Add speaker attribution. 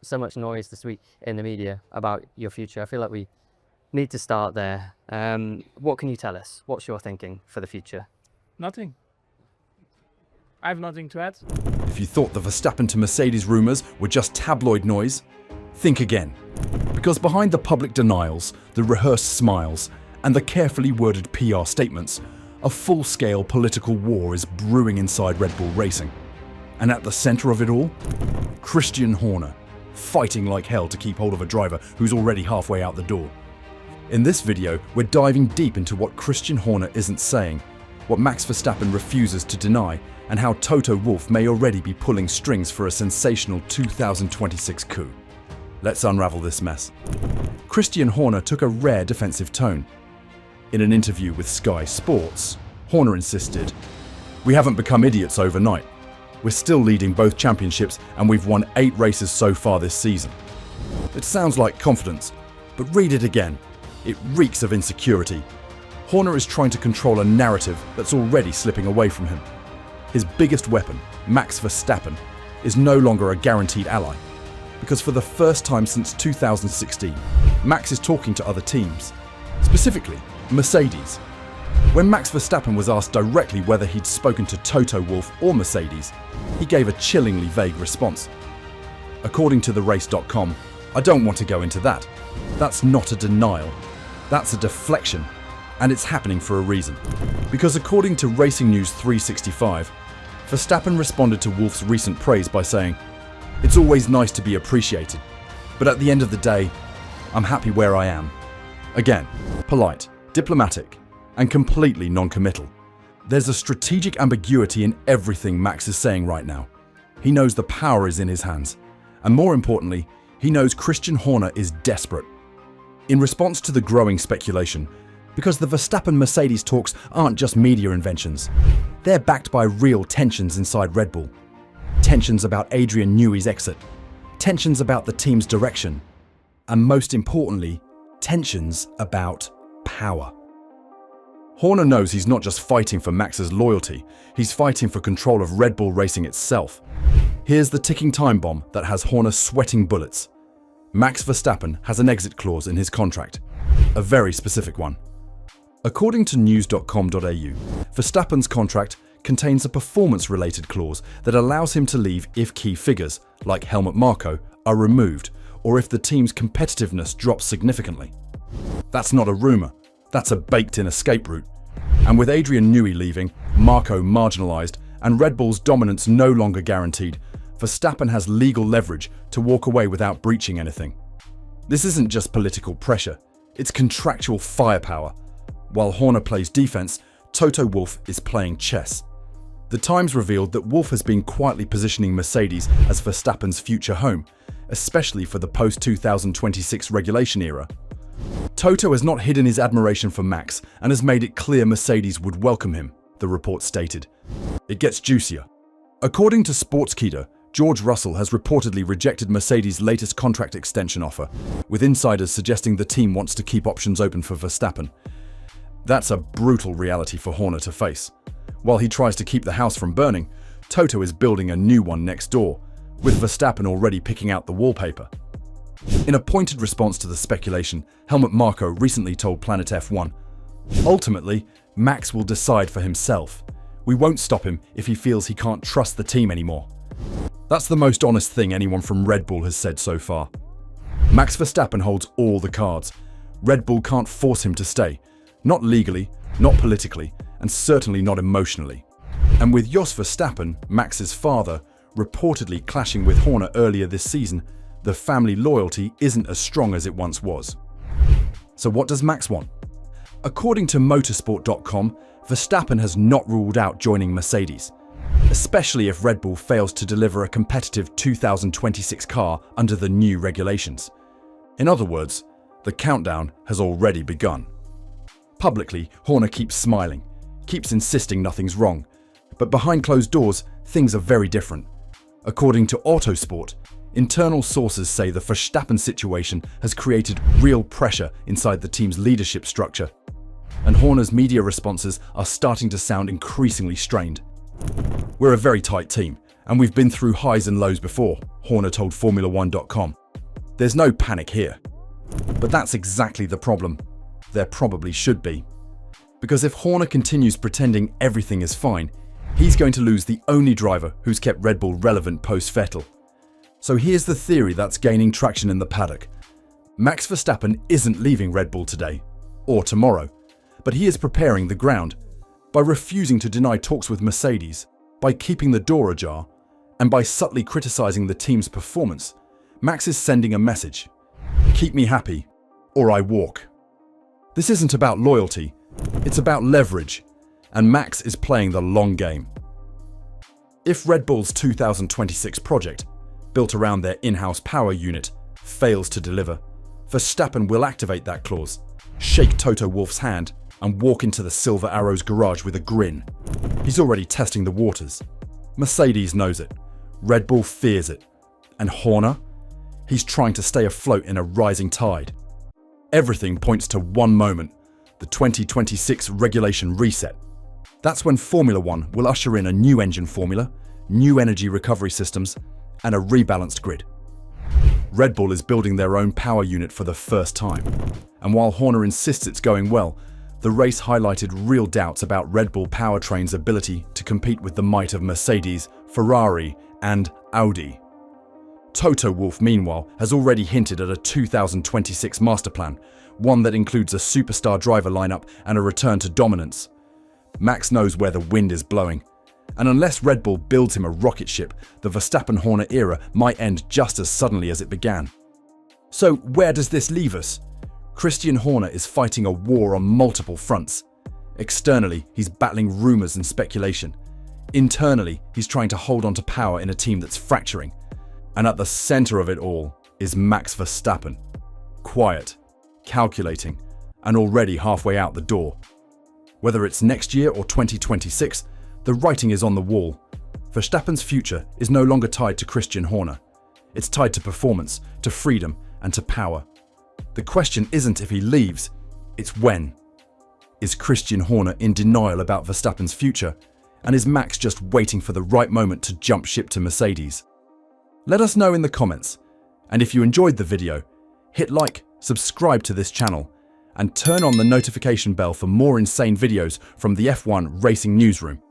Speaker 1: so much noise this week in the media about your future. I feel like we need to start there. What can you tell us? What's your thinking for the future?
Speaker 2: Nothing. I have nothing to add.
Speaker 3: If you thought the Verstappen to Mercedes rumours were just tabloid noise, think again. Because behind the public denials, the rehearsed smiles, and the carefully worded PR statements, a full-scale political war is brewing inside Red Bull Racing. And at the centre of it all, Christian Horner, fighting like hell to keep hold of a driver who's already halfway out the door. In this video, we're diving deep into what Christian Horner isn't saying, what Max Verstappen refuses to deny, and how Toto Wolff may already be pulling strings for a sensational 2026 coup. Let's unravel this mess. Christian Horner took a rare defensive tone. In an interview with Sky Sports, Horner insisted, "We haven't become idiots overnight. We're still leading both championships and we've won 8 races so far this season." It sounds like confidence, but read it again. It reeks of insecurity. Horner is trying to control a narrative that's already slipping away from him. His biggest weapon, Max Verstappen, is no longer a guaranteed ally. Because for the first time since 2016, Max is talking to other teams, specifically Mercedes. When Max Verstappen was asked directly whether he'd spoken to Toto Wolff or Mercedes, he gave a chillingly vague response. According to TheRace.com, "I don't want to go into that. That's not a denial. That's a deflection. And it's happening for a reason." Because according to Racing News 365, Verstappen responded to Wolff's recent praise by saying, "It's always nice to be appreciated, but at the end of the day, I'm happy where I am." Again, polite, diplomatic, and completely non-committal. There's a strategic ambiguity in everything Max is saying right now. He knows the power is in his hands, and more importantly, he knows Christian Horner is desperate. In response to the growing speculation, because the Verstappen-Mercedes talks aren't just media inventions, they're backed by real tensions inside Red Bull. Tensions about Adrian Newey's exit, tensions about the team's direction, and most importantly, tensions about power. Horner knows he's not just fighting for Max's loyalty, he's fighting for control of Red Bull Racing itself. Here's the ticking time bomb that has Horner sweating bullets. Max Verstappen has an exit clause in his contract, a very specific one. According to news.com.au, Verstappen's contract contains a performance-related clause that allows him to leave if key figures, like Helmut Marko, are removed or if the team's competitiveness drops significantly. That's not a rumour, that's a baked-in escape route. And with Adrian Newey leaving, Marko marginalised, and Red Bull's dominance no longer guaranteed, Verstappen has legal leverage to walk away without breaching anything. This isn't just political pressure, it's contractual firepower. While Horner plays defense, Toto Wolff is playing chess. The Times revealed that Wolff has been quietly positioning Mercedes as Verstappen's future home, especially for the post-2026 regulation era. Toto has not hidden his admiration for Max and has made it clear Mercedes would welcome him, the report stated. It gets juicier. According to Sportskeeda, George Russell has reportedly rejected Mercedes' latest contract extension offer, with insiders suggesting the team wants to keep options open for Verstappen. That's a brutal reality for Horner to face. While he tries to keep the house from burning, Toto is building a new one next door, with Verstappen already picking out the wallpaper. In a pointed response to the speculation, Helmut Marko recently told Planet F1, "Ultimately, Max will decide for himself. We won't stop him if he feels he can't trust the team anymore." That's the most honest thing anyone from Red Bull has said so far. Max Verstappen holds all the cards. Red Bull can't force him to stay. Not legally, not politically, and certainly not emotionally. And with Jos Verstappen, Max's father, reportedly clashing with Horner earlier this season, the family loyalty isn't as strong as it once was. So what does Max want? According to motorsport.com, Verstappen has not ruled out joining Mercedes, especially if Red Bull fails to deliver a competitive 2026 car under the new regulations. In other words, the countdown has already begun. Publicly, Horner keeps smiling, keeps insisting nothing's wrong, but behind closed doors, things are very different. According to Autosport, internal sources say the Verstappen situation has created real pressure inside the team's leadership structure, and Horner's media responses are starting to sound increasingly strained. "We're a very tight team, And we've been through highs and lows before, Horner told Formula1.com. There's no panic here. But that's exactly the problem. There probably should be. Because if Horner continues pretending everything is fine, he's going to lose the only driver who's kept Red Bull relevant post-Vettel. So here's the theory that's gaining traction in the paddock. Max Verstappen isn't leaving Red Bull today, or tomorrow, but he is preparing the ground by refusing to deny talks with Mercedes, by keeping the door ajar, and by subtly criticizing the team's performance. Max is sending a message. Keep me happy, or I walk. This isn't about loyalty, it's about leverage, and Max is playing the long game. If Red Bull's 2026 project, built around their in-house power unit, fails to deliver, Verstappen will activate that clause, shake Toto Wolff's hand, and walk into the Silver Arrows garage with a grin. He's already testing the waters. Mercedes knows it. Red Bull fears it. And Horner? He's trying to stay afloat in a rising tide. Everything points to one moment, the 2026 regulation reset. That's when Formula One will usher in a new engine formula, new energy recovery systems, and a rebalanced grid. Red Bull is building their own power unit for the first time. And while Horner insists it's going well, the race highlighted real doubts about Red Bull powertrain's ability to compete with the might of Mercedes, Ferrari, and Audi. Toto Wolff, meanwhile, has already hinted at a 2026 master plan, one that includes a superstar driver lineup and a return to dominance. Max knows where the wind is blowing, and unless Red Bull builds him a rocket ship, the Verstappen-Horner era might end just as suddenly as it began. So where does this leave us? Christian Horner is fighting a war on multiple fronts. Externally, he's battling rumours and speculation. Internally, he's trying to hold on to power in a team that's fracturing. And at the centre of it all is Max Verstappen. Quiet, calculating, and already halfway out the door. Whether it's next year or 2026, the writing is on the wall. Verstappen's future is no longer tied to Christian Horner. It's tied to performance, to freedom, and to power. The question isn't if he leaves, it's when. Is Christian Horner in denial about Verstappen's future? And is Max just waiting for the right moment to jump ship to Mercedes? Let us know in the comments. And if you enjoyed the video, hit like, subscribe to this channel, and turn on the notification bell for more insane videos from the F1 Racing Newsroom.